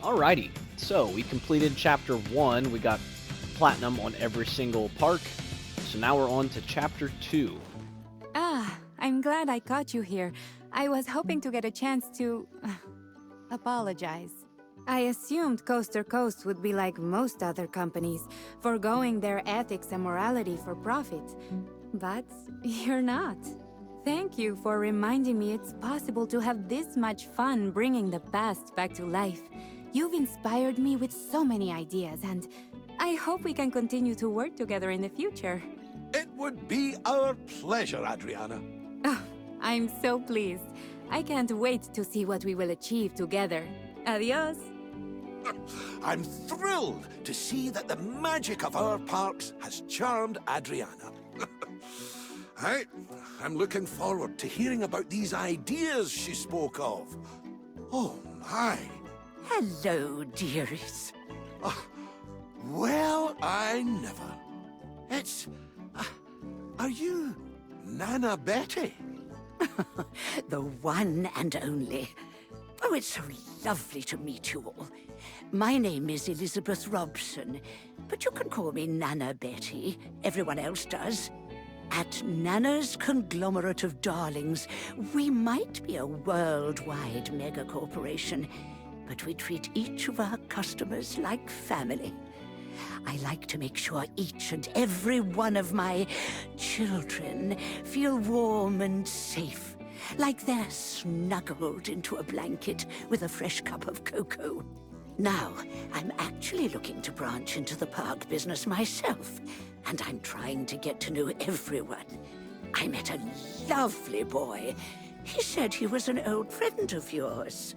Alrighty, so we completed chapter 1. We got platinum on every single park. So now we're on to chapter 2. Ah, I'm glad I caught you here. I was hoping to get a chance to apologize. I assumed Coaster Coast would be like most other companies, foregoing their ethics and morality for profit. But you're not. Thank you for reminding me it's possible to have this much fun bringing the past back to life. You've inspired me with so many ideas, and I hope we can continue to work together in the future. It would be our pleasure, Adriana. Oh, I'm so pleased. I can't wait to see what we will achieve together. Adios. I'm thrilled to see that the magic of our parks has charmed Adriana. I'm looking forward to hearing about these ideas she spoke of. Oh, my. Hello, dearies. Well, I never. It's... are you Nana Betty? The one and only. Oh, it's so lovely to meet you all. My name is Elizabeth Robson, but you can call me Nana Betty. Everyone else does. At Nana's conglomerate of darlings, we might be a worldwide mega-corporation, but we treat each of our customers like family. I like to make sure each and every one of my children feel warm and safe, like they're snuggled into a blanket with a fresh cup of cocoa. Now, I'm actually looking to branch into the park business myself, and I'm trying to get to know everyone. I met a lovely boy. He said he was an old friend of yours.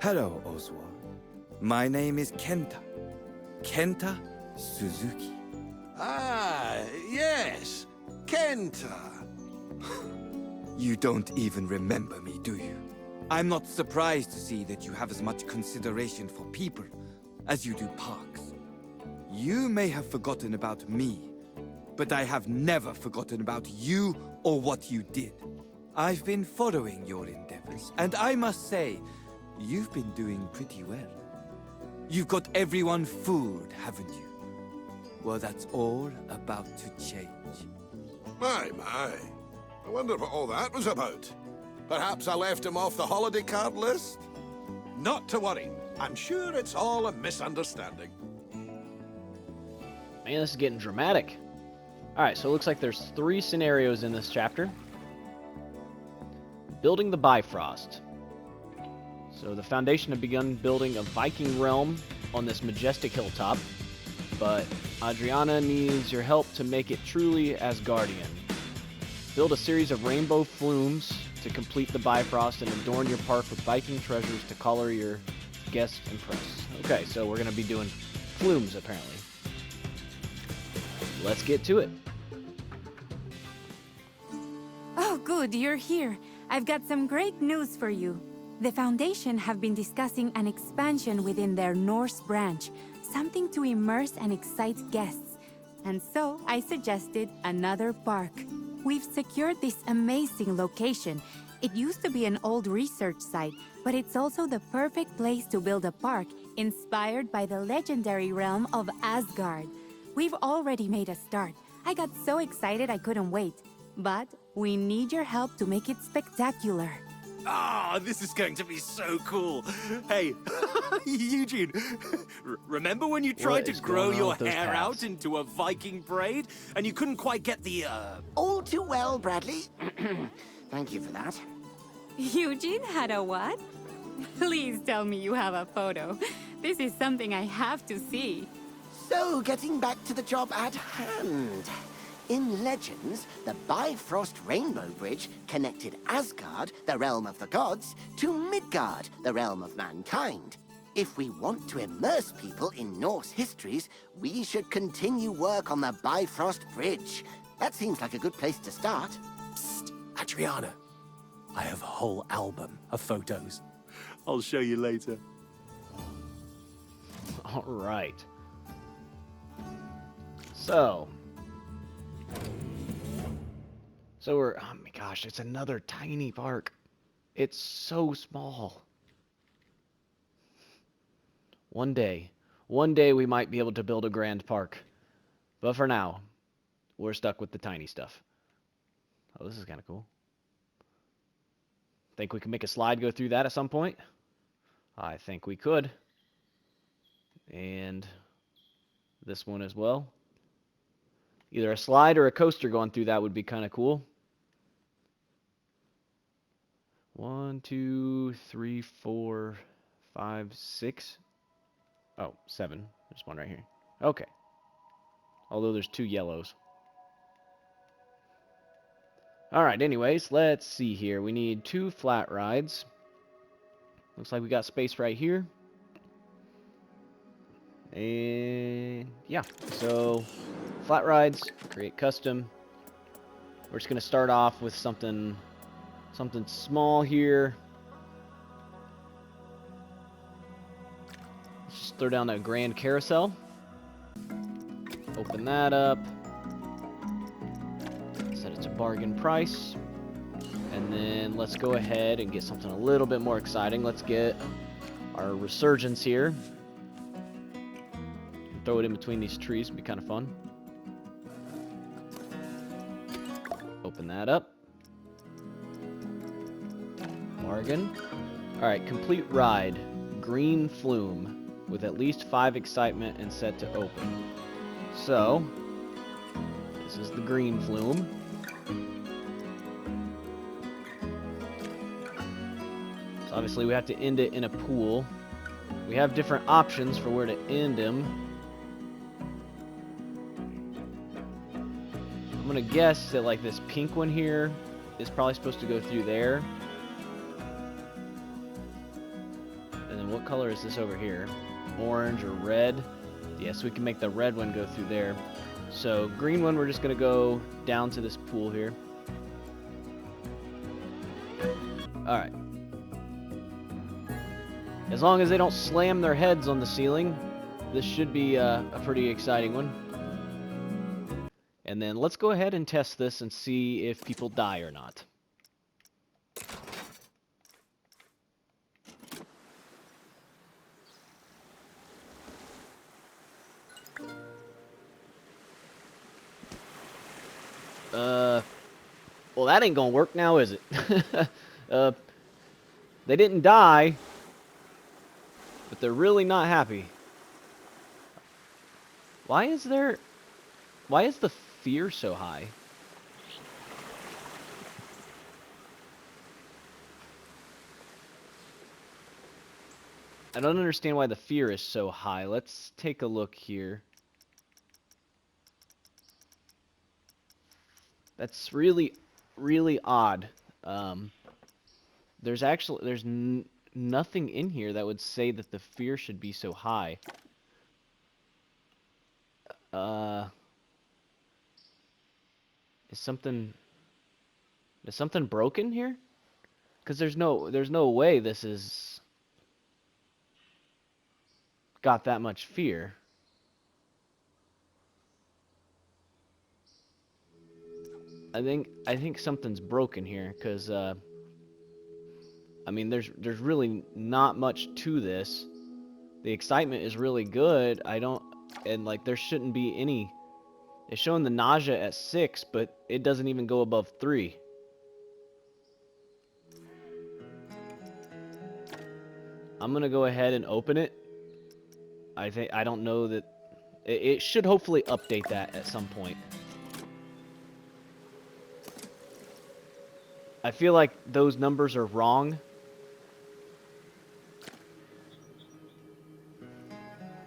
Hello, Oswald. My name is Kenta. Kenta Suzuki. Ah, yes. Kenta. You don't even remember me, do you? I'm not surprised to see that you have as much consideration for people as you do parks. You may have forgotten about me, but I have never forgotten about you or what you did. I've been following your endeavors, and I must say, you've been doing pretty well. You've got everyone food, haven't you? Well, that's all about to change. My. I wonder what all that was about. Perhaps I left him off the holiday card list? Not to worry. I'm sure it's all a misunderstanding. Man, this is getting dramatic. Alright, so it looks like there's 3 scenarios in this chapter. Building the Bifrost. So the Foundation have begun building a Viking realm on this majestic hilltop, but Adriana needs your help to make it truly Asgardian. Build a series of rainbow flumes to complete the Bifrost and adorn your park with Viking treasures to color your guests and press. Okay, so we're going to be doing flumes, apparently. Let's get to it. Oh, good, you're here. I've got some great news for you. The Foundation have been discussing an expansion within their Norse branch, something to immerse and excite guests. And so I suggested another park. We've secured this amazing location. It used to be an old research site, but it's also the perfect place to build a park inspired by the legendary realm of Asgard. We've already made a start. I got so excited I couldn't wait. But we need your help to make it spectacular. Ah, this is going to be so cool. Hey, Eugene, remember when you tried to grow your hair out into a Viking braid and you couldn't quite get the, All too well, Bradley. Thank you for that. Eugene had a what? Please tell me you have a photo. This is something I have to see. So, getting back to the job at hand. In Legends, the Bifrost Rainbow Bridge connected Asgard, the realm of the gods, to Midgard, the realm of mankind. If we want to immerse people in Norse histories, we should continue work on the Bifrost Bridge. That seems like a good place to start. Psst, Adriana. I have a whole album of photos. I'll show you later. All right. So we're, oh my gosh, it's another tiny park. It's so small. One day. One day we might be able to build a grand park. But for now, we're stuck with the tiny stuff. Oh, this is kind of cool. Think we can make a slide go through that at some point? I think we could. And this one as well. Either a slide or a coaster going through that would be kind of cool. 1, 2, 3, 4, 5, 6. Oh, 7. There's one right here. Okay. Although there's 2 yellows. Alright, anyways, let's see here. We need 2 flat rides. Looks like we got space right here. And yeah, so flat rides, create custom. We're just going to start off with something small here. Let's just throw down a grand carousel. Open that up. Set it to bargain price. And then let's go ahead and get something a little bit more exciting. Let's get our resurgence here. Throw it in between these trees, would be kind of fun. Open that up. Bargain. Alright, complete ride. Green flume with at least 5 excitement and set to open. So, this is the green flume. So obviously we have to end it in a pool. We have different options for where to end him. I'm gonna guess that like this pink one here is probably supposed to go through there. And then what color is this over here? Orange or red? Yes, we can make the red one go through there. So green one, we're just gonna go down to this pool here. Alright. As long as they don't slam their heads on the ceiling, this should be a pretty exciting one. And then let's go ahead and test this and see if people die or not. Well, that ain't gonna work now, is it? They didn't die, but they're really not happy. Why is the fear so high? I don't understand why the fear is so high. Let's take a look here. That's really, really odd. There's nothing in here that would say that the fear should be so high. Is something broken here? Because there's no way this is got that much fear. I think something's broken here, because I mean there's really not much to this. The excitement is really good. And like there shouldn't be any. It's showing the nausea at 6, but it doesn't even go above 3. I'm gonna go ahead and open it. I don't know that it should hopefully update that at some point. I feel like those numbers are wrong.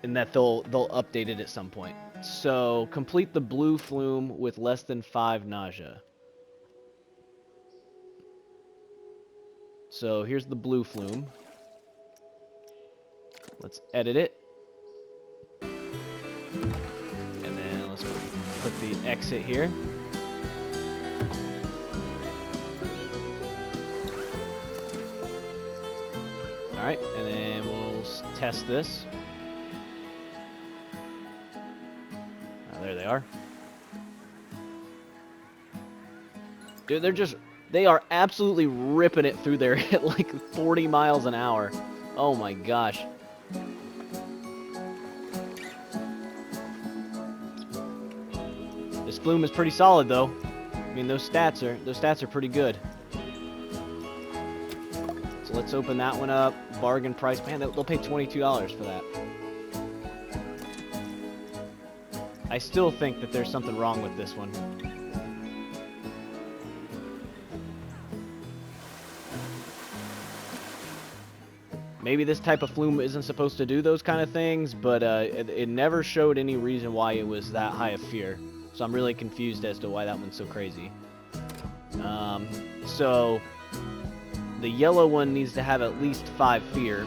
And that they'll update it at some point. So, complete the blue flume with less than 5 nausea. So, here's the blue flume. Let's edit it. And then let's put the exit here. Alright, and then we'll test this. There they are. Dude, they are absolutely ripping it through there at like 40 miles an hour. Oh my gosh. This flume is pretty solid, though. I mean, those stats are pretty good. So let's open that one up. Bargain price. Man, they'll pay $22 for that. I still think that there's something wrong with this one. Maybe this type of flume isn't supposed to do those kind of things, but it never showed any reason why it was that high of fear. So I'm really confused as to why that one's so crazy. So the yellow one needs to have at least 5 fear.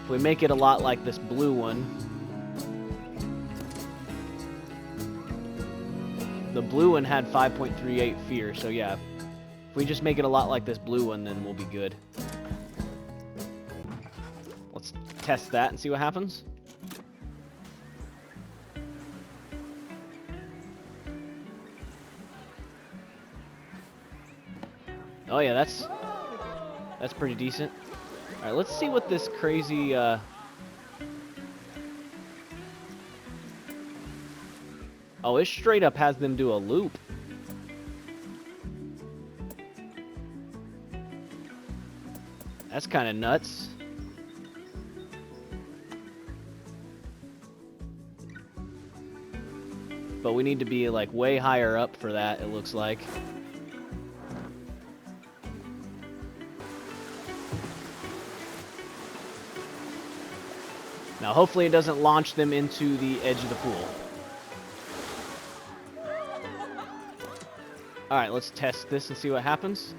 If we make it a lot like this blue one, the blue one had 5.38 fear, so yeah. If we just make it a lot like this blue one, then we'll be good. Let's test that and see what happens. Oh yeah, that's pretty decent. All right, let's see what this crazy Oh, it straight up has them do a loop. That's kind of nuts. But we need to be like way higher up for that, it looks like. Now, hopefully it doesn't launch them into the edge of the pool. Alright, let's test this and see what happens.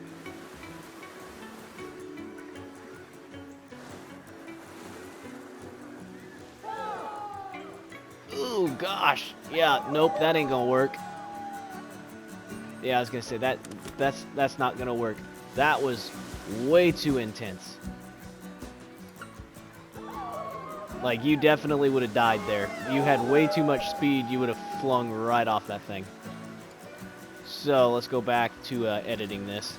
Ooh, gosh. Yeah, nope, that ain't gonna work. Yeah, I was gonna say, that's not gonna work. That was way too intense. Like, you definitely would have died there. You had way too much speed, you would have flung right off that thing. So, let's go back to editing this.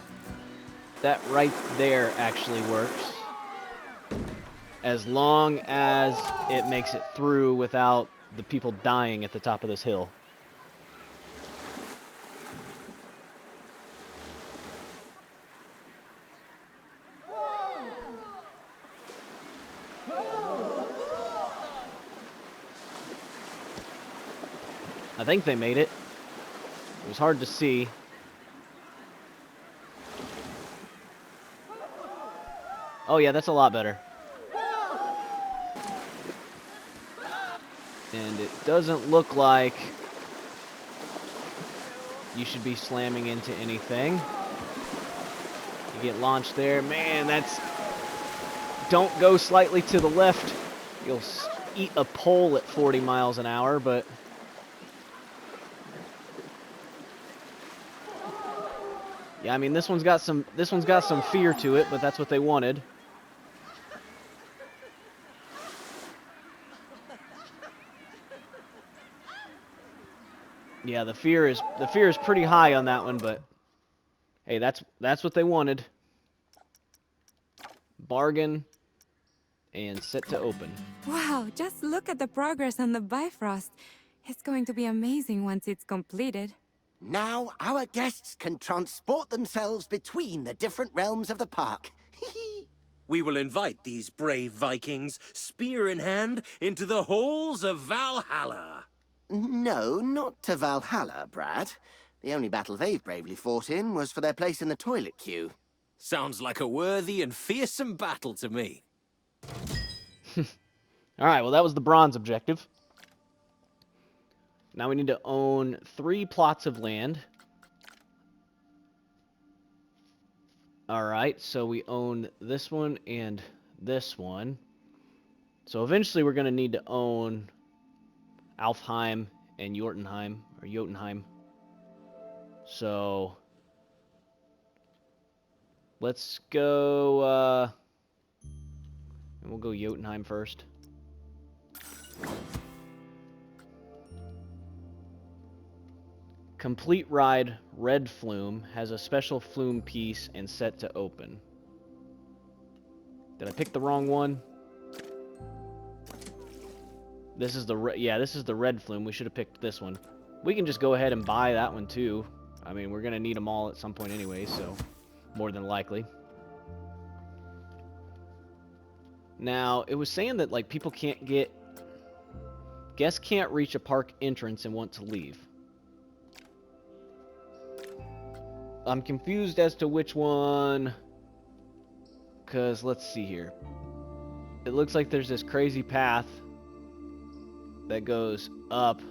That right there actually works. As long as it makes it through without the people dying at the top of this hill. I think they made it. It was hard to see. Oh yeah, that's a lot better. And it doesn't look like you should be slamming into anything. You get launched there. Man, that's... Don't go slightly to the left. You'll eat a pole at 40 miles an hour, but... Yeah, I mean, this one's got some fear to it, but that's what they wanted. Yeah, the fear is pretty high on that one, but hey, that's what they wanted. Bargain and set to open. Wow, just look at the progress on the Bifrost. It's going to be amazing once it's completed. Now our guests can transport themselves between the different realms of the park. We will invite these brave Vikings, spear in hand, into the halls of Valhalla. No, not to Valhalla, Brad. The only battle they've bravely fought in was for their place in the toilet queue. Sounds like a worthy and fearsome battle to me. Alright, well that was the bronze objective. Now we need to own 3 plots of land. Alright, so we own this one and this one. So eventually we're going to need to own Alfheim and Jotunheim, or Jotunheim. So let's go, and we'll go Jotunheim first. Complete ride red flume has a special flume piece and set to open. Did I pick the wrong one? This is the this is the red flume. We should have picked this one. We can just go ahead and buy that one too. I mean, we're gonna need them all at some point anyway, so more than likely. Now, it was saying that like people can't get... Guests can't reach a park entrance and want to leave. I'm confused as to which one... Because, let's see here. It looks like there's this crazy path that goes up.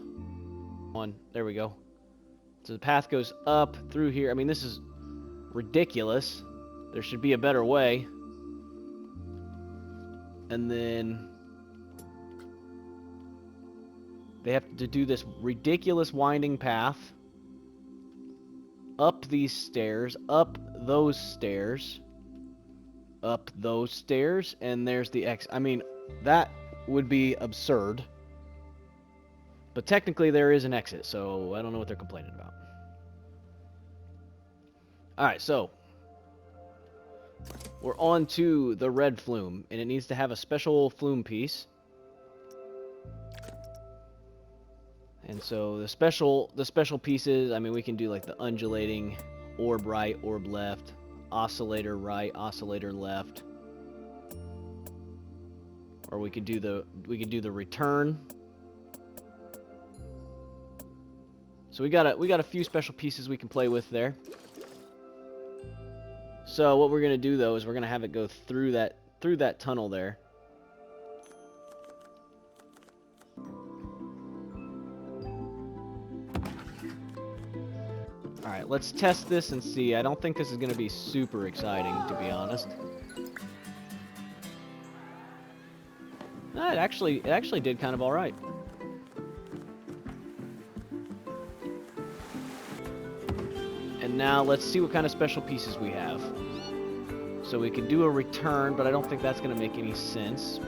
There we go. So the path goes up through here. I mean, this is ridiculous. There should be a better way. And then they have to do this ridiculous winding path up these stairs, up those stairs, up those stairs, and there's the X. I mean, that would be absurd. But technically there is an exit, so I don't know what they're complaining about. Alright, so we're on to the red flume, and it needs to have a special flume piece. And so the special pieces, I mean, we can do like the undulating orb right, orb left, oscillator right, oscillator left. Or we could do the return. So we got a few special pieces we can play with there. So what we're gonna do though is we're gonna have it go through that tunnel there. All right, let's test this and see. I don't think this is gonna be super exciting, to be honest. It actually did kind of all right. And now let's see what kind of special pieces we have. So we can do a return, but I don't think that's going to make any sense.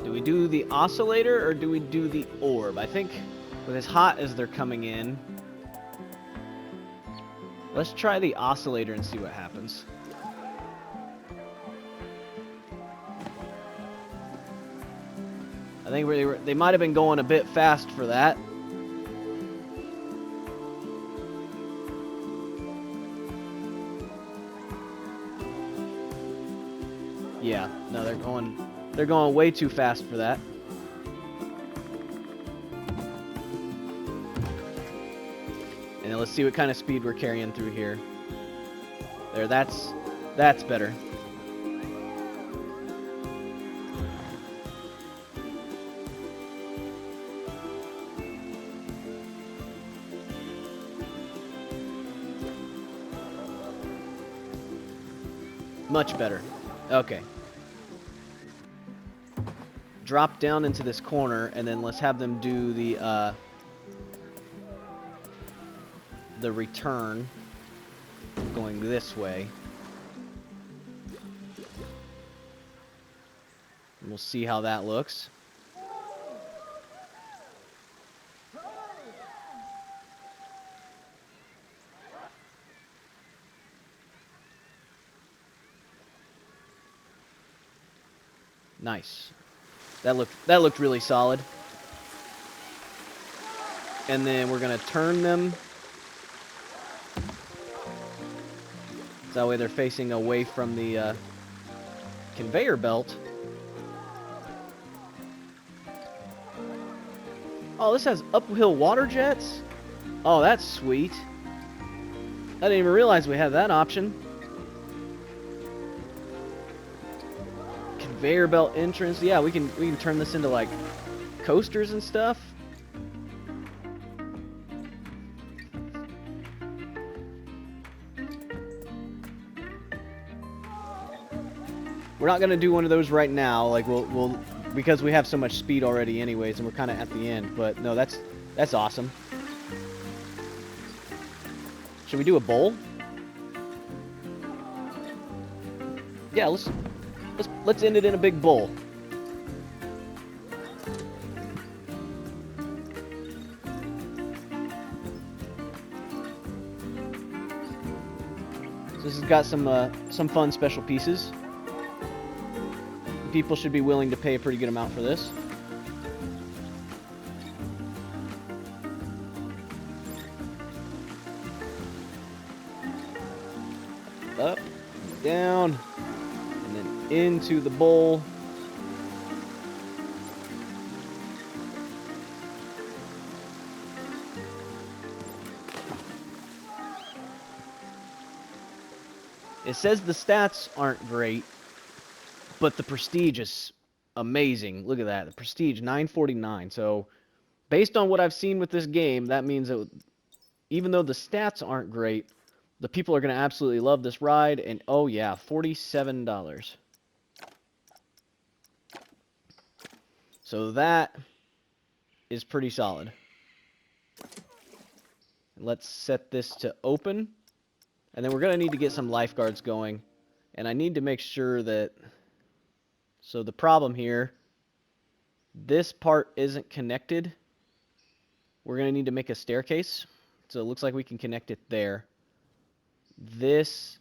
Do we do the oscillator or do we do the orb? I think with as hot as they're coming in, let's try the oscillator and see what happens. I think they might have been going a bit fast for that. Yeah, no, they're going way too fast for that. And then let's see what kind of speed we're carrying through here. There, that's better. Much better. Okay. Drop down into this corner, and then let's have them do the return going this way. And we'll see how that looks. Nice. That looked really solid. And then we're gonna turn them. So that way they're facing away from the conveyor belt. Oh, this has uphill water jets? Oh, that's sweet. I didn't even realize we had that option. Conveyor belt entrance. Yeah, we can turn this into like coasters and stuff. We're not gonna do one of those right now. Like we'll because we have so much speed already, anyways, and we're kind of at the end. But no, that's awesome. Should we do a bowl? Yeah, let's end it in a big bowl. this has got some fun special pieces. People should be willing to pay a pretty good amount for this. Up, down, and then into the bowl. It says the stats aren't great, but the prestige is amazing. Look at that. The prestige, 949. So, based on what I've seen with this game, that means that even though the stats aren't great, the people are going to absolutely love this ride. And, oh yeah, $47. So that is pretty solid. Let's set this to open. And then we're going to need to get some lifeguards going. And I need to make sure that... So the problem here, this part isn't connected. We're going to need to make a staircase. So it looks like we can connect it there. This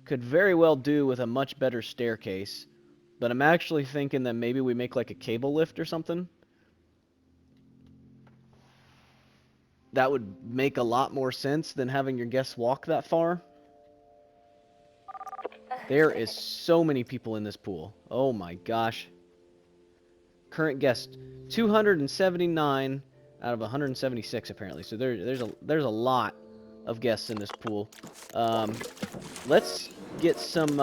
could very well do with a much better staircase. But I'm actually thinking that maybe we make like a cable lift or something. That would make a lot more sense than having your guests walk that far. There is so many people in this pool. Oh my gosh. Current guest, 279 out of 176 apparently. So there's a lot of guests in this pool. Let's get some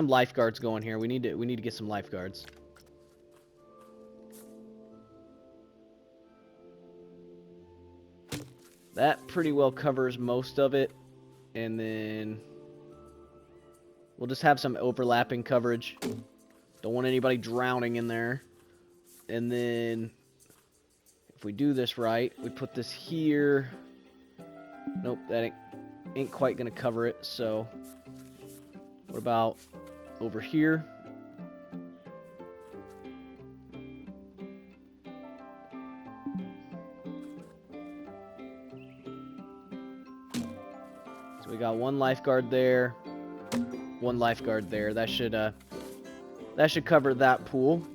lifeguards going here. We need to get some lifeguards. That pretty well covers most of it. And then we'll just have some overlapping coverage. Don't want anybody drowning in there. And then if we do this right, we put this here. Nope, that ain't quite gonna cover it. So what about over here? So we got one lifeguard there, one lifeguard there. That should cover that pool.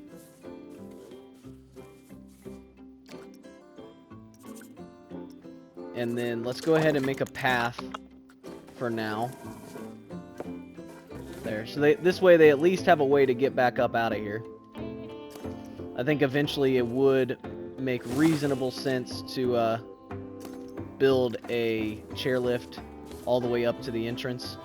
And then let's go ahead and make a path for now. There. So this way they at least have a way to get back up out of here. I think eventually it would make reasonable sense to build a chairlift all the way up to the entrance.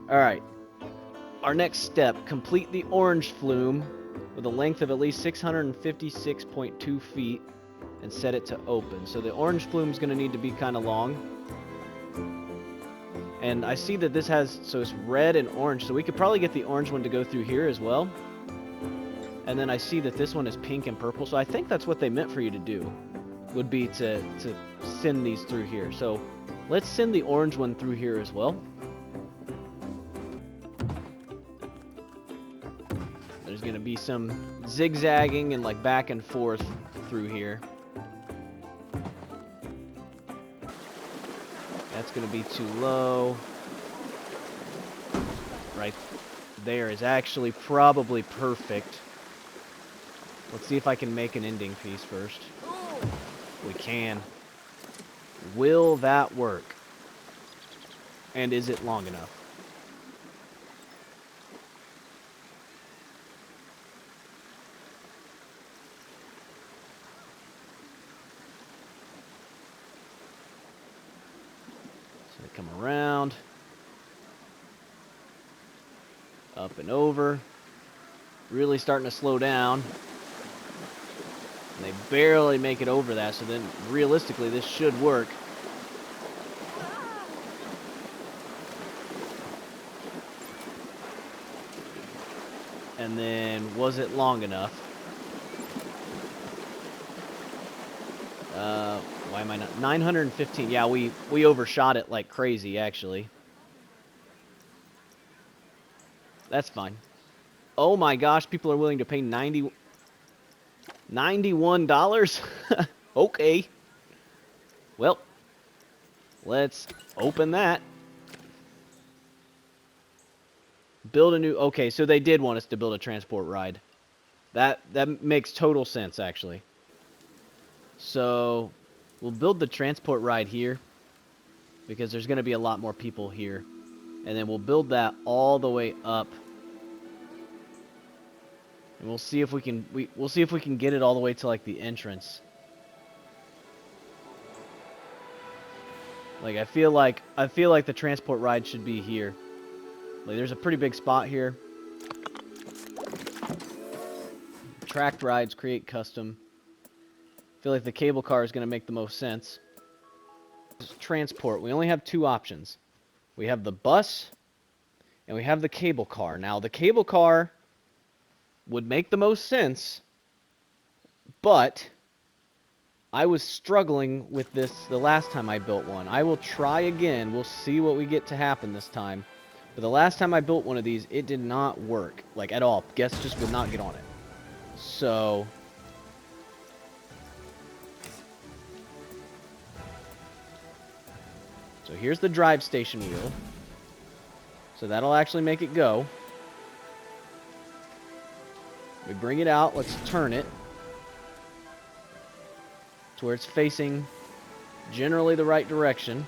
Alright. Our next step, complete the orange flume with a length of at least 656.2 feet and set it to open. So the orange flume is going to need to be kind of long. And I see that this has, so it's red and orange, so we could probably get the orange one to go through here as well. And then I see that this one is pink and purple, so I think that's what they meant for you to do, would be to send these through here. So let's send the orange one through here as well. There's going to be some zigzagging and like back and forth through here. That's going to be too low. Right there is actually probably perfect. Let's see if I can make an ending piece first. We can. Will that work? And is it long enough? So they come around. Up and over. Really starting to slow down. And they barely make it over that, so then realistically this should work. And then, was it long enough? Why am I not? 915. Yeah, we overshot it like crazy, actually. That's fine. Oh my gosh, people are willing to pay $91? Okay. Well, let's open that. Build a new... Okay, so they did want us to build a transport ride. That makes total sense, actually. So, we'll build the transport ride here, because there's going to be a lot more people here. And then we'll build that all the way up. And we'll see if we can... We'll see if we can get it all the way to, like, the entrance. Like, I feel like the transport ride should be here. Like, there's a pretty big spot here. Tracked rides, create custom. I feel like the cable car is going to make the most sense. Transport. We only have two options. We have the bus, and we have the cable car. Now, the cable car would make the most sense, but I was struggling with this the last time I built one. I will try again. We'll see what we get to happen this time. But the last time I built one of these, it did not work, like, at all. Guests just would not get on it. So... So here's the drive station wheel. So that'll actually make it go. We bring it out. Let's turn it to where it's facing generally the right direction.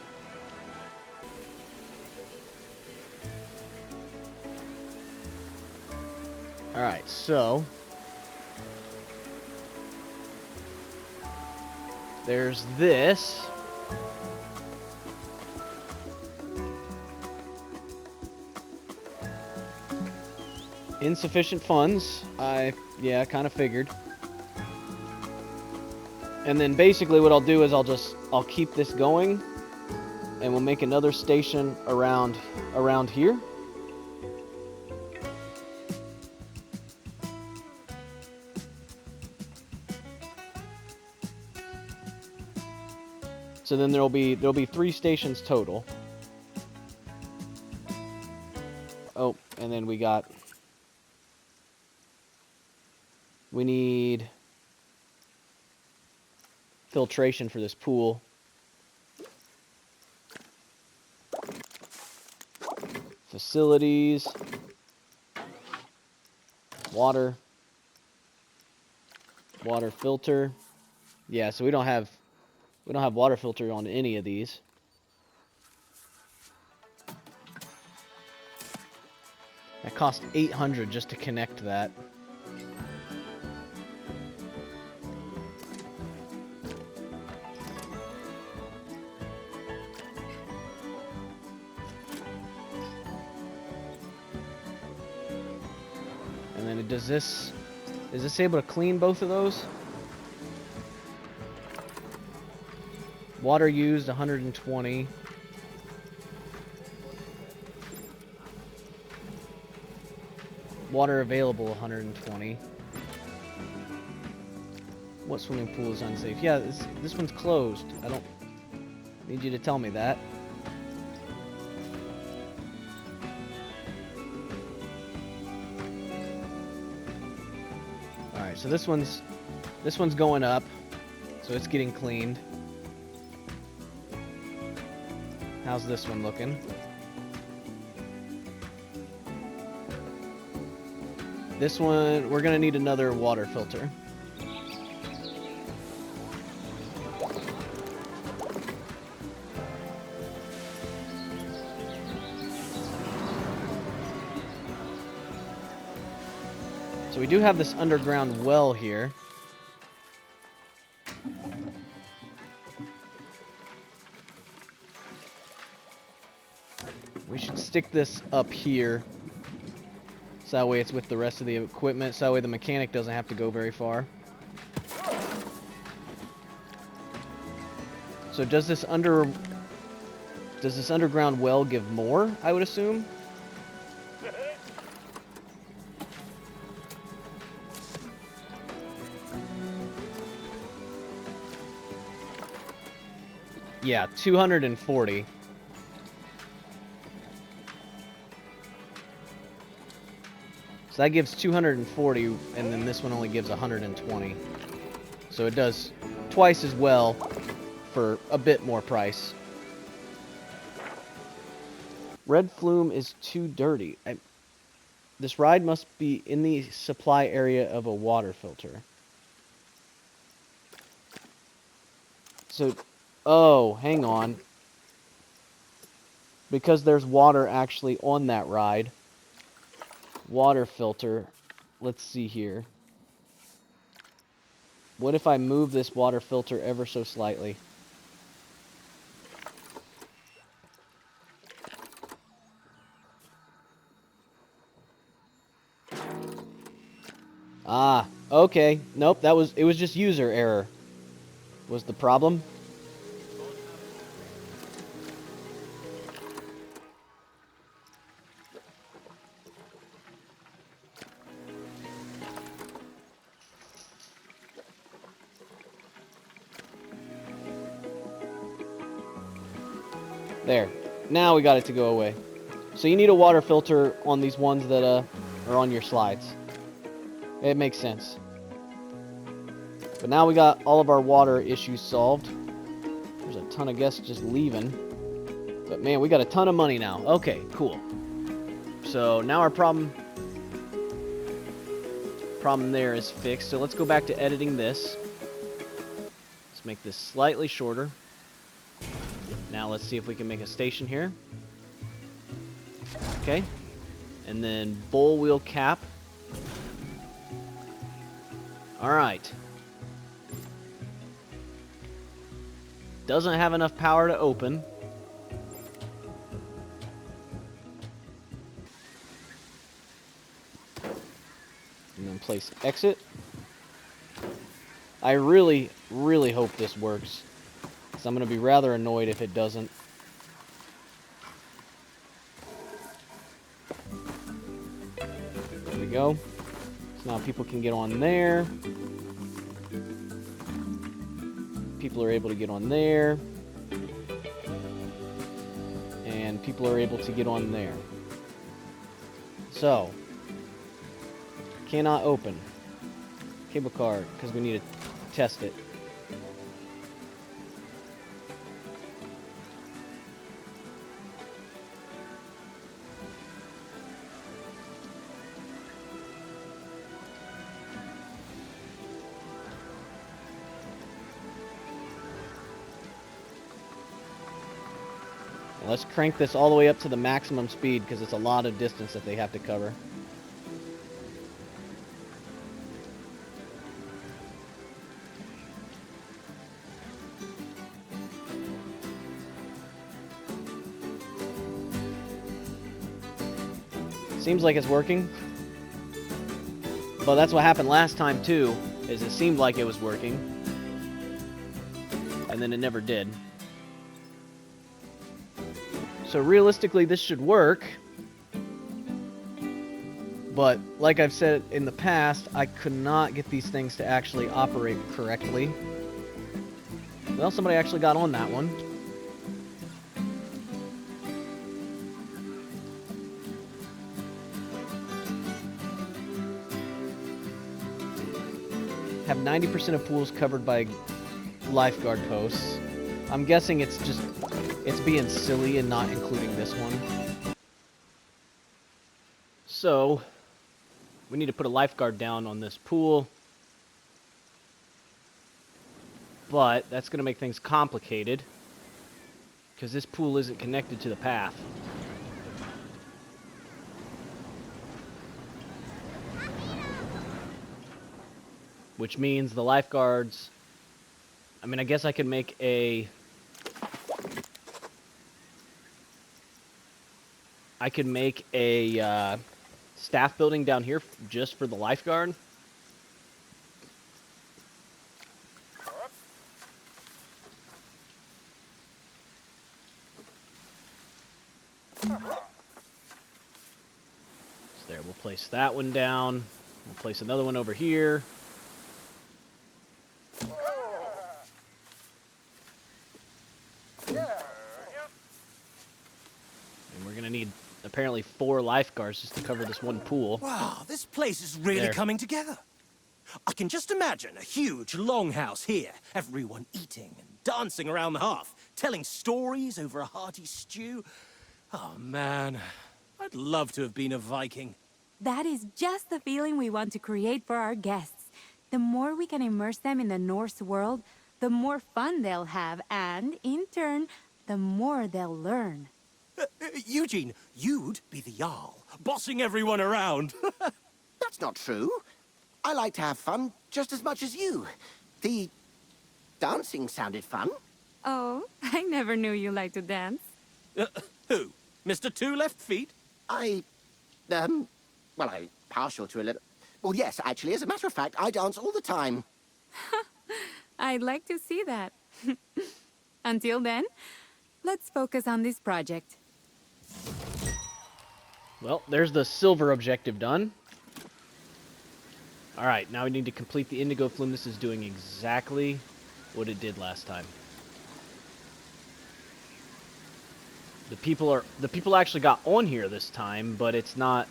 Alright, so there's this. Insufficient funds. Yeah, kind of figured. And then basically what I'll do is I'll keep this going, and we'll make another station around here. So then there'll be 3 stations total. Oh, and then we need filtration for this pool. Facilities. Water. Water filter. Yeah, so we don't have water filter on any of these. That cost $800 just to connect that. And then is this able to clean both of those? Water used 120. Water available 120. What swimming pool is unsafe? Yeah, this one's closed. I don't need you to tell me that. Alright, so this one's going up. So it's getting cleaned. How's this one looking? This one, we're gonna need another water filter. So we do have this underground well here. We should stick this up here. So that way it's with the rest of the equipment. So that way the mechanic doesn't have to go very far. So does this underground well give more, I would assume? Yeah, 240. So that gives 240, and then this one only gives 120. So it does twice as well for a bit more price. Red Flume is too dirty. This ride must be in the supply area of a water filter. So, oh, hang on. Because there's water actually on that ride. Water filter. Let's see here. What if I move this water filter ever so slightly? Ah, okay. Nope, it was just user error. Was the problem? There. Now we got it to go away. So you need a water filter on these ones that are on your slides. It makes sense. But now we got all of our water issues solved. There's a ton of guests just leaving. But man, we got a ton of money now. Okay, cool. So now our problem there is fixed. So let's go back to editing this. Let's make this slightly shorter. Now let's see if we can make a station here. Okay. And then bowl wheel cap. Alright. Doesn't have enough power to open. And then place exit. I really, really hope this works. So I'm going to be rather annoyed if it doesn't. There we go. So now people can get on there. People are able to get on there. And people are able to get on there. So, cannot open. Cable car, because we need to test it. Let's crank this all the way up to the maximum speed because it's a lot of distance that they have to cover. Seems like it's working. But that's what happened last time too, is it seemed like it was working. And then it never did. So realistically, this should work. But like I've said in the past, I could not get these things to actually operate correctly. Well, somebody actually got on that one. Have 90% of pools covered by lifeguard posts. I'm guessing it's being silly and not including this one. So, we need to put a lifeguard down on this pool. But that's going to make things complicated because this pool isn't connected to the path. Which means the lifeguards... I mean, I guess I could make a... staff building down here just for the lifeguard. So there, we'll place that one down. We'll place another one over here. And we're gonna need apparently 4 lifeguards just to cover this one pool. Wow, this place is really There. coming together. I can just imagine a huge longhouse here, everyone eating and dancing around the hearth, telling stories over a hearty stew. Oh man, I'd love to have been a Viking. That is just the feeling we want to create for our guests. The more we can immerse them in the Norse world, the more fun they'll have, and, in turn, the more they'll learn. Eugene, you'd be the Jarl, bossing everyone around. That's not true. I like to have fun just as much as you. The dancing sounded fun. Oh, I never knew you liked to dance. Who? Mr. Two Left Feet? Well, I'm partial to a little... Well, yes, actually, as a matter of fact, I dance all the time. I'd like to see that. Until then, let's focus on this project. Well, there's the silver objective done. Alright, now we need to complete the indigo flume. This is doing exactly what it did last time. The people actually got on here this time, but it's not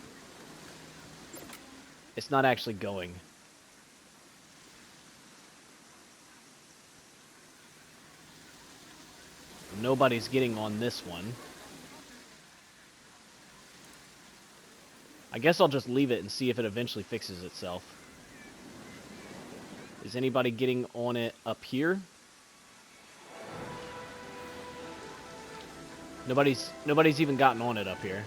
actually going. Nobody's getting on this one. I guess I'll just leave it and see if it eventually fixes itself. Is anybody getting on it up here? Nobody's even gotten on it up here.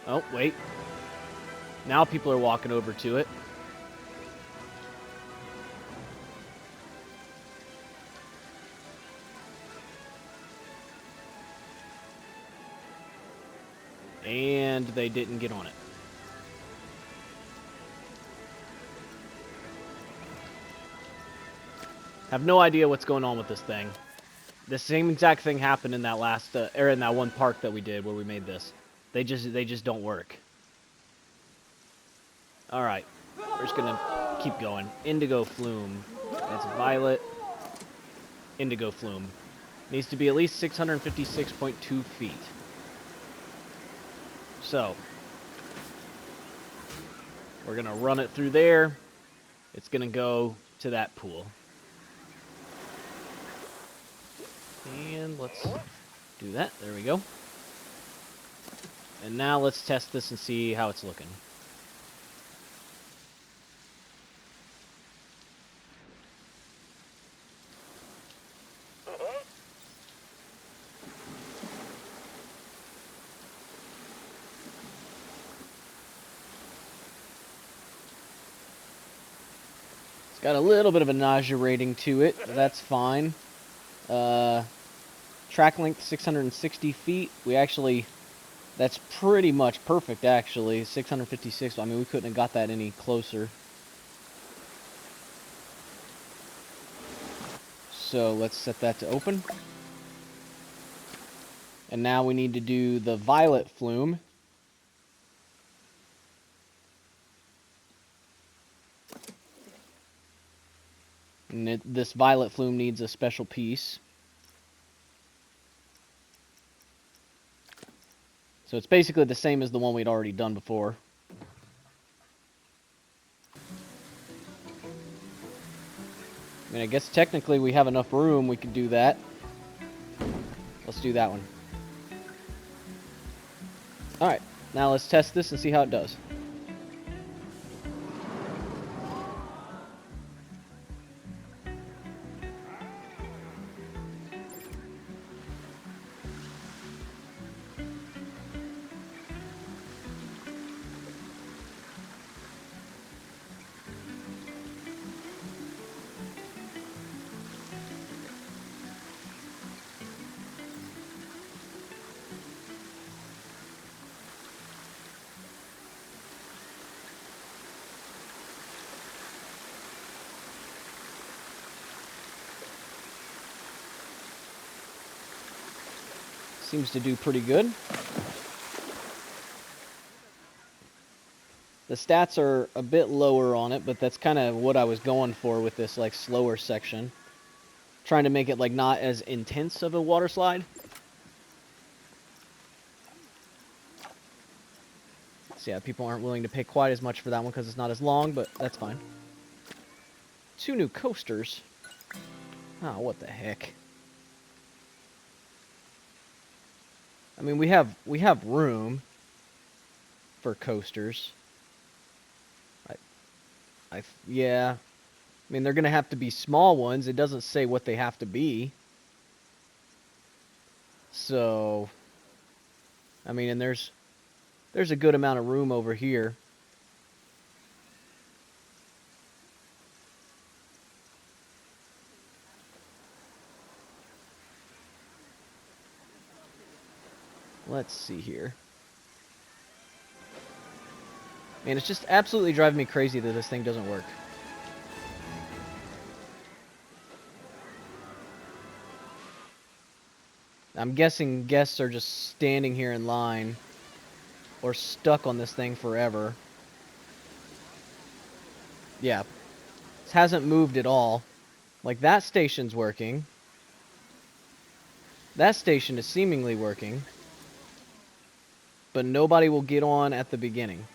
Oh, wait. Now people are walking over to it. And they didn't get on it. Have no idea what's going on with this thing. The same exact thing happened in that last, or in that one park that we did where we made this. They just don't work. All right, we're just gonna keep going. Indigo flume. That's violet. Indigo flume. Needs to be at least 656.2 feet. So, we're going to run it through there. It's going to go to that pool. And let's do that. There we go. And now let's test this and see how it's looking. Got a little bit of a nausea rating to it, but that's fine. Track length 660 feet. That's pretty much perfect actually. 656, I mean we couldn't have got that any closer. So let's set that to open. And now we need to do the violet flume. And this violet flume needs a special piece. So it's basically the same as the one we'd already done before. I mean, I guess technically we have enough room, we could do that. Let's do that one. Alright, now let's test this and see how it does. Seems to do pretty good. The stats are a bit lower on it, but that's kind of what I was going for with this like slower section. Trying to make it like not as intense of a water slide. So yeah, people aren't willing to pay quite as much for that one because it's not as long, but that's fine. 2 new coasters. Oh, what the heck. I mean, we have room for coasters. Yeah. I mean, they're going to have to be small ones. It doesn't say what they have to be. So, I mean, and there's a good amount of room over here. Let's see here. Man, it's just absolutely driving me crazy that this thing doesn't work. I'm guessing guests are just standing here in line or stuck on this thing forever. Yeah. This hasn't moved at all. Like, that station's working. That station is seemingly working. But nobody will get on at the beginning.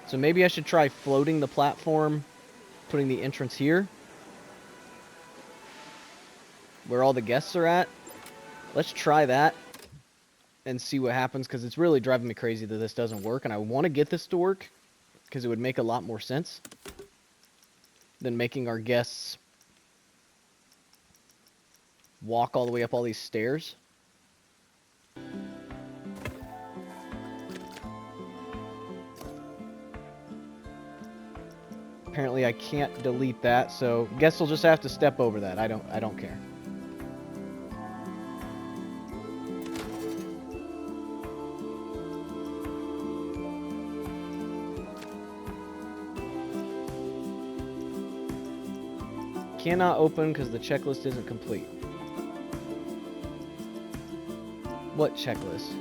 So maybe I should try floating the platform, putting the entrance here, where all the guests are at. Let's try that and see what happens, because it's really driving me crazy that this doesn't work, and I want to get this to work, because it would make a lot more sense than making our guests walk all the way up all these stairs. Apparently I can't delete that, so guess we'll just have to step over that. I don't care. Cannot open because the checklist isn't complete. What checklist?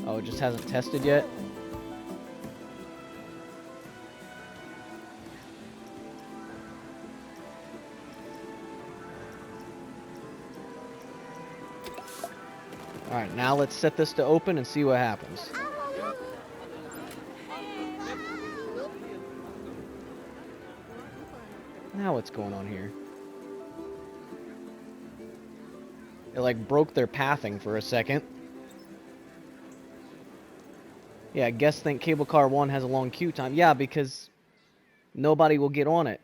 Oh, it just hasn't tested yet? Alright, now let's set this to open and see what happens. Now what's going on here? It like broke their pathing for a second. Yeah, guests think Cable Car 1 has a long queue time. Yeah, because nobody will get on it.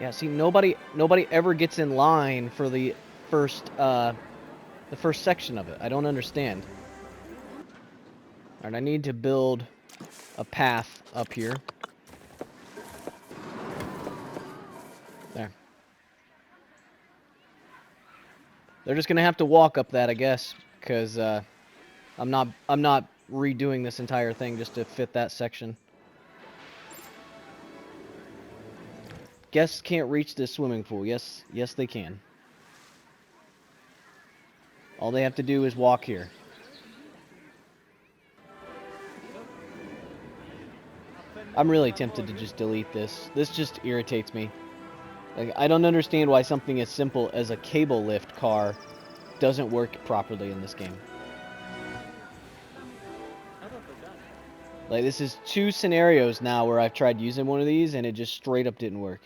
Yeah, see, nobody ever gets in line for the first section of it. I don't understand. Alright, I need to build a path up here. There. They're just gonna have to walk up that, I guess, because I'm not redoing this entire thing just to fit that section. Guests can't reach this swimming pool. Yes, they can. All they have to do is walk here. I'm really tempted to just delete this. This just irritates me. Like, I don't understand why something as simple as a cable lift car doesn't work properly in this game. Like, this is 2 scenarios now where I've tried using one of these and it just straight up didn't work.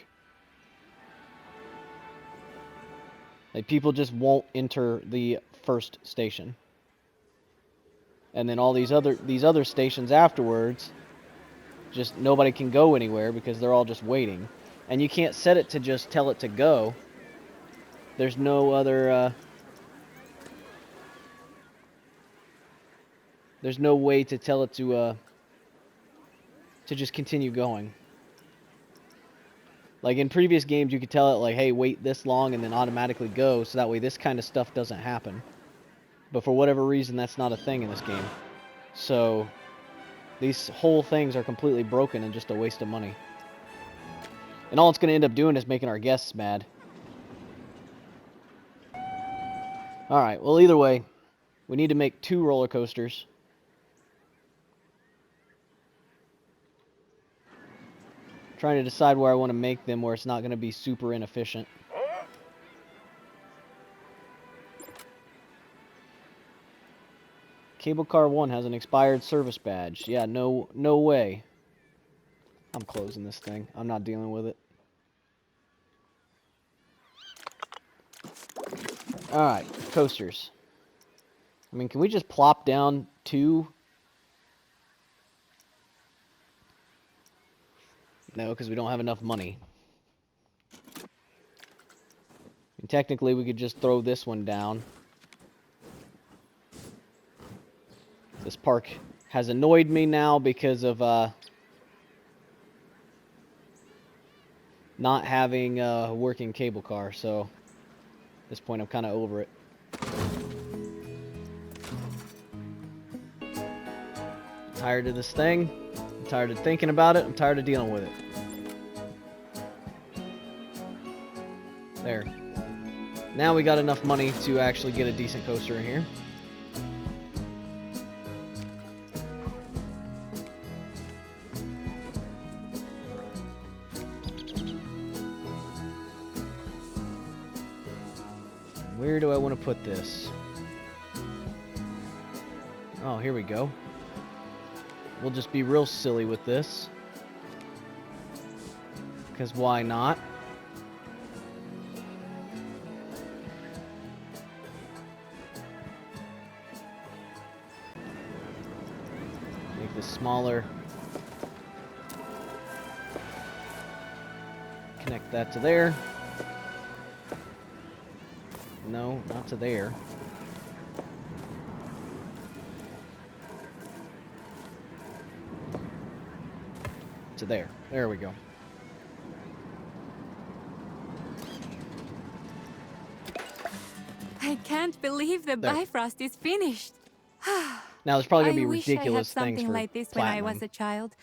Like, people just won't enter the first station. And then all these other stations afterwards, just nobody can go anywhere because they're all just waiting. And you can't set it to just tell it to go. There's no other there's no way to tell it to just continue going. Like in previous games, you could tell it like, hey, wait this long and then automatically go, so that way this kind of stuff doesn't happen. but for whatever reason, that's not a thing in this game. So these whole things are completely broken and just a waste of money. And all it's going to end up doing is making our guests mad. Alright, well either way, we need to make 2 roller coasters. Trying to decide where I want to make them where it's not going to be super inefficient. Cable Car 1 has an expired service badge. Yeah, no way. I'm closing this thing. I'm not dealing with it. Alright, coasters. I mean, can we just plop down 2? No, because we don't have enough money. And technically, we could just throw this one down. This park has annoyed me now because of not having a working cable car, so at this point I'm kind of over it. I'm tired of this thing. I'm tired of thinking about it. I'm tired of dealing with it. There. Now we got enough money to actually get a decent coaster in here. Where do I want to put this? Oh, here we go. We'll just be real silly with this. Because why not? Make this smaller. Connect that to there. No, not to there. To there. There we go. I can't believe the There. Bifrost is finished. Now there's probably gonna be I wish ridiculous I had things something for like this platinum. when I was a child.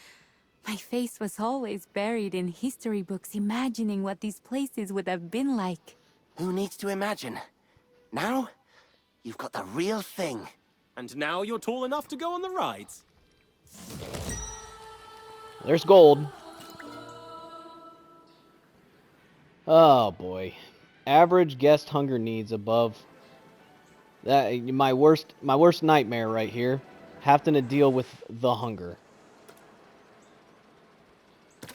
My face was always buried in history books, imagining what these places would have been like. Who needs to imagine? Now, you've got the real thing. And now you're tall enough to go on the rides. There's gold. Oh boy. Average guest hunger needs above. That my worst nightmare right here. Having to deal with the hunger.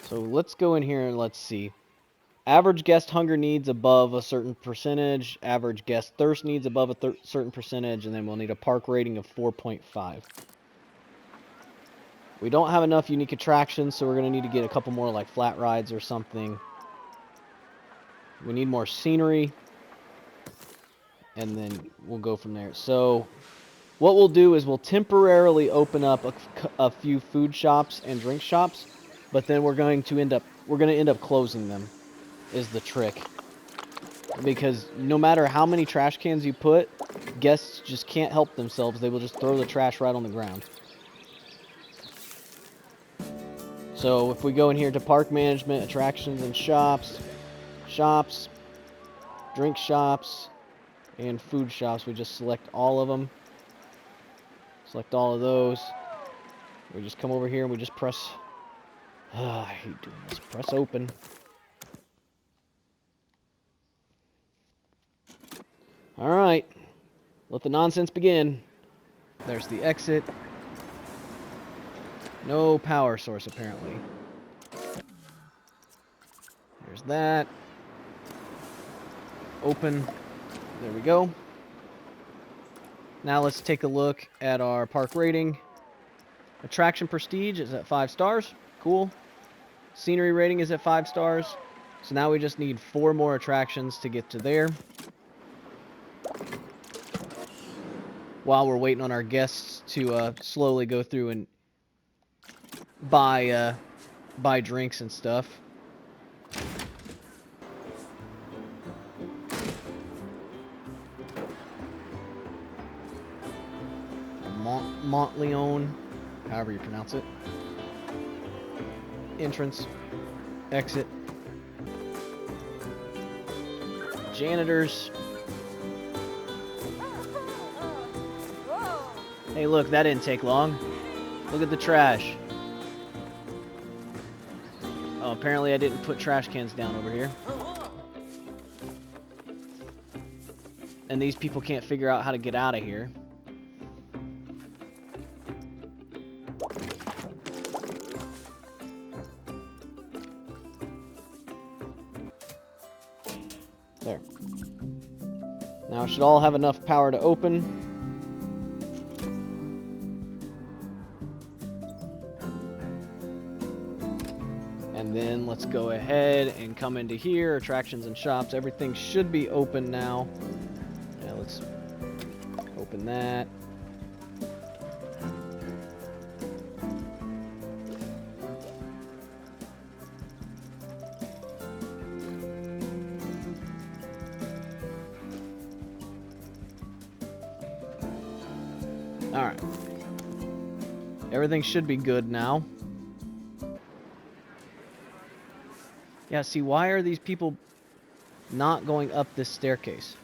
So let's go in here and let's see. Average guest hunger needs above a certain percentage. Average guest thirst needs above a certain percentage. And then we'll need a park rating of 4.5. We don't have enough unique attractions, so we're going to need to get a couple more like flat rides or something. We need more scenery. And then we'll go from there. So what we'll do is we'll temporarily open up a few food shops and drink shops, but then we're going to end up closing them. Is the trick. Because no matter how many trash cans you put, guests just can't help themselves. They will just throw the trash right on the ground. So if we go in here to park management, attractions and shops, drink shops, and food shops, we just select all of them. Select all of those. We just come over here and we just press... I hate doing this. Press open. Alright. Let the nonsense begin. There's the exit. No power source, apparently. There's that. Open. There we go. Now let's take a look at our park rating. Attraction prestige is at 5 stars. Cool. Scenery rating is at 5 stars. So now we just need 4 more attractions to get to there. While we're waiting on our guests to slowly go through and buy drinks and stuff. Montleone, however you pronounce it. Entrance, exit. Janitors. Hey, look, that didn't take long. Look at the trash. Oh, apparently I didn't put trash cans down over here. And these people can't figure out how to get out of here. There. Now it should all have enough power to open. And then let's go ahead and come into here. Attractions and shops. Everything should be open now. Yeah, let's open that. Alright. Everything should be good now. Yeah, see, why are these people not going up this staircase?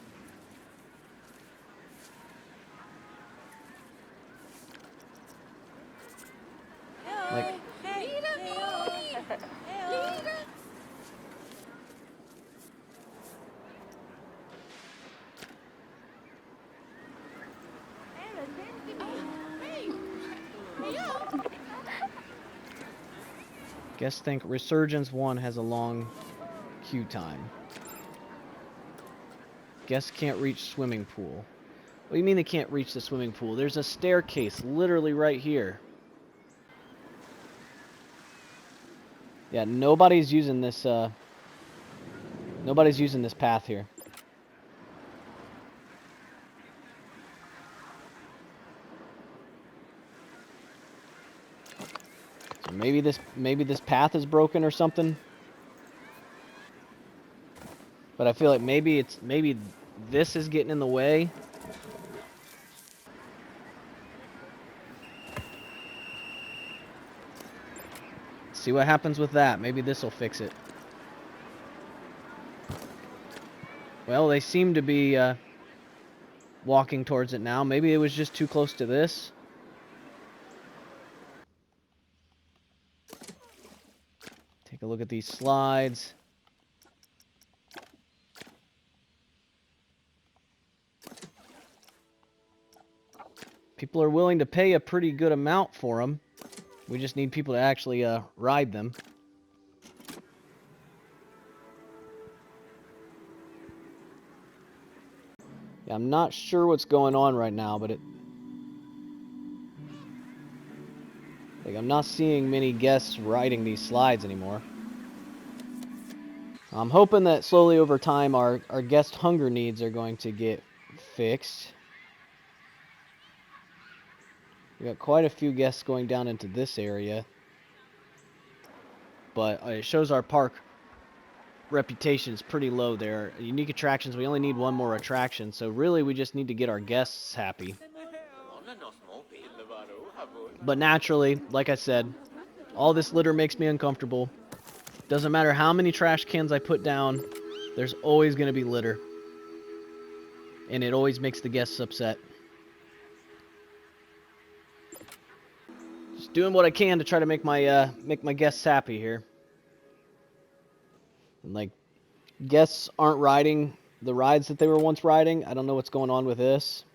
Like, guess think Resurgence 1 has a long queue time. Guess can't reach swimming pool. What do you mean they can't reach the swimming pool? There's a staircase literally right here. Yeah, nobody's using this path here. So maybe this path is broken or something. But I feel like maybe this is getting in the way. See what happens with that. Maybe this will fix it. Well, they seem to be walking towards it now. Maybe it was just too close to this. Take a look at these slides. People are willing to pay a pretty good amount for them. We just need people to actually ride them. Yeah, I'm not sure what's going on right now, but I'm not seeing many guests riding these slides anymore. I'm hoping that slowly over time our guest hunger needs are going to get fixed. We got quite a few guests going down into this area. But it shows our park reputation is pretty low there. Unique attractions, we only need one more attraction, so really we just need to get our guests happy. But naturally, like I said, all this litter makes me uncomfortable. Doesn't matter how many trash cans I put down, there's always going to be litter. And it always makes the guests upset. Just doing what I can to try to make my guests happy here. And like, guests aren't riding the rides that they were once riding. I don't know what's going on with this.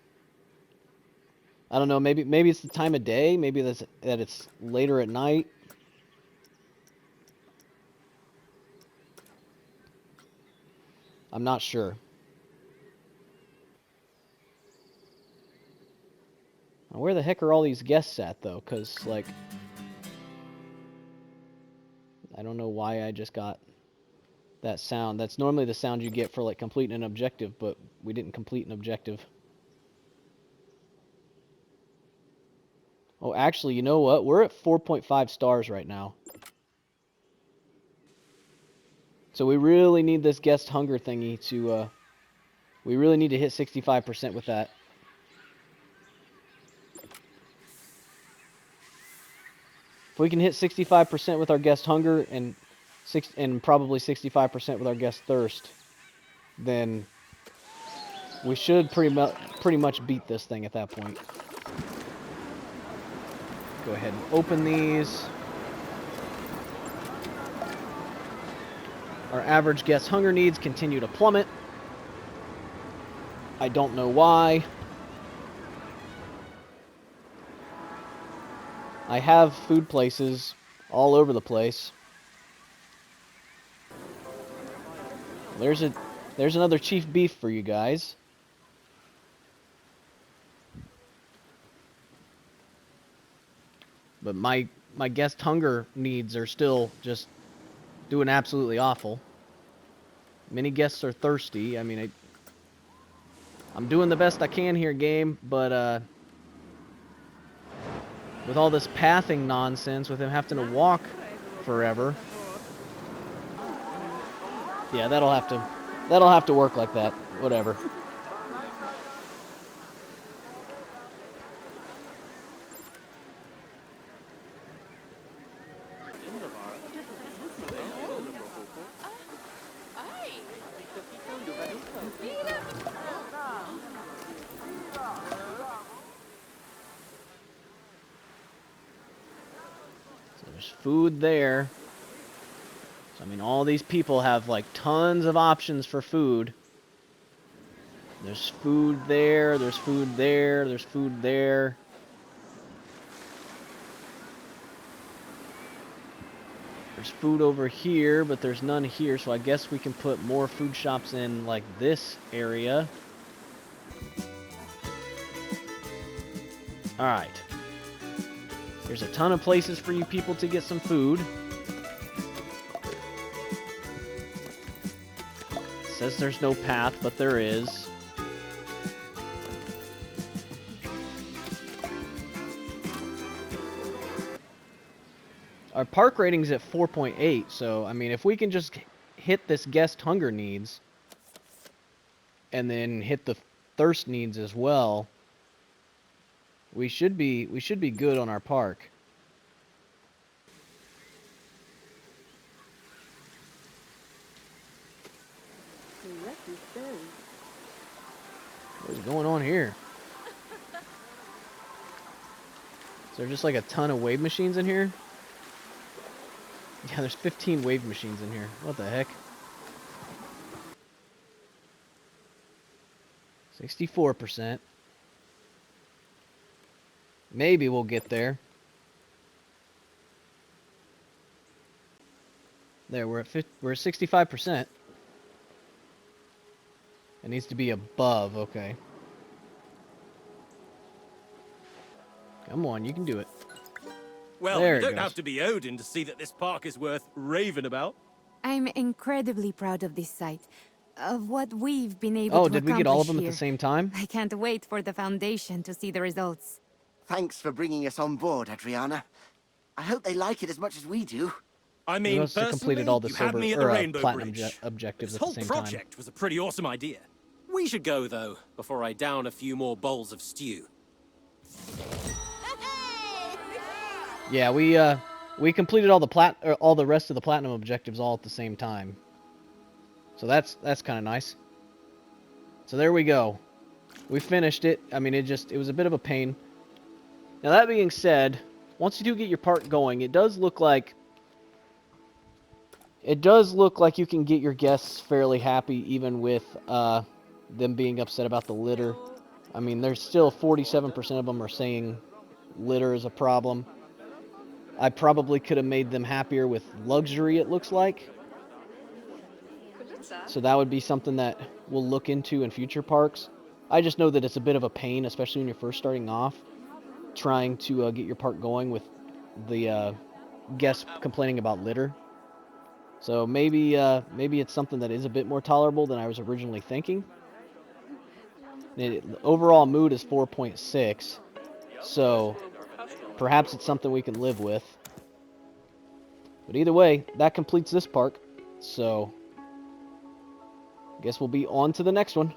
I don't know, maybe it's the time of day, maybe that it's later at night. I'm not sure. Now, where the heck are all these guests at, though? Because, like, I don't know why I just got that sound. That's normally the sound you get for, like, completing an objective, but we didn't complete an objective. Oh, actually, you know what? We're at 4.5 stars right now. So we really need this guest hunger thingy to, we really need to hit 65% with that. If we can hit 65% with our guest hunger and probably 65% with our guest thirst, then we should pretty much beat this thing at that point. Go ahead and open these. Our average guest hunger needs continue to plummet. I don't know why. I have food places all over the place. There's another chief beef for you guys. But my guest hunger needs are still just doing absolutely awful. Many guests are thirsty. I mean, I'm doing the best I can here, game, but with all this pathing nonsense, with him having to walk forever, yeah, that'll have to work like that. Whatever. There's food there. So, I mean, all these people have, like, tons of options for food. There's food there, there's food there, there's food there. There's food over here, but there's none here, so I guess we can put more food shops in, like, this area. Alright. There's a ton of places for you people to get some food. It says there's no path, but there is. Our park rating's at 4.8, so, I mean, if we can just hit this guest hunger needs, and then hit the thirst needs as well, we should be good on our park. What's going on here? Is there just like a ton of wave machines in here? Yeah, there's 15 wave machines in here. What the heck? 64%. Maybe we'll get there. There, we're at 65%. It needs to be above, okay. Come on, you can do it. Well, There you it don't goes. have to be Odin to see that this park is worth raving about. I'm incredibly proud of this site, of what we've been able Oh, to did we get all of them accomplish at the here. same time? I can't wait for the Foundation to see the results. Thanks for bringing us on board, Adriana. I hope they like it as much as we do. I We mean, must have personally, completed all the you had silver me at the or Rainbow platinum Bridge. objectives This at the whole same time. project was a pretty awesome idea. We should go, though, before I down a few more bowls of stew. Yeah, we completed all the rest of the platinum objectives all at the same time. So that's kind of nice. So there we go. We finished it. I mean, it was a bit of a pain. Now that being said, once you do get your park going, it does look like you can get your guests fairly happy even with them being upset about the litter. I mean, there's still 47% of them are saying litter is a problem. I probably could have made them happier with luxury, it looks like. So that would be something that we'll look into in future parks. I just know that it's a bit of a pain, especially when you're first starting off, trying to get your park going with the guests complaining about litter. So maybe it's something that is a bit more tolerable than I was originally thinking. The overall mood is 4.6, so perhaps it's something we can live with. But either way, that completes this park, so I guess we'll be on to the next one.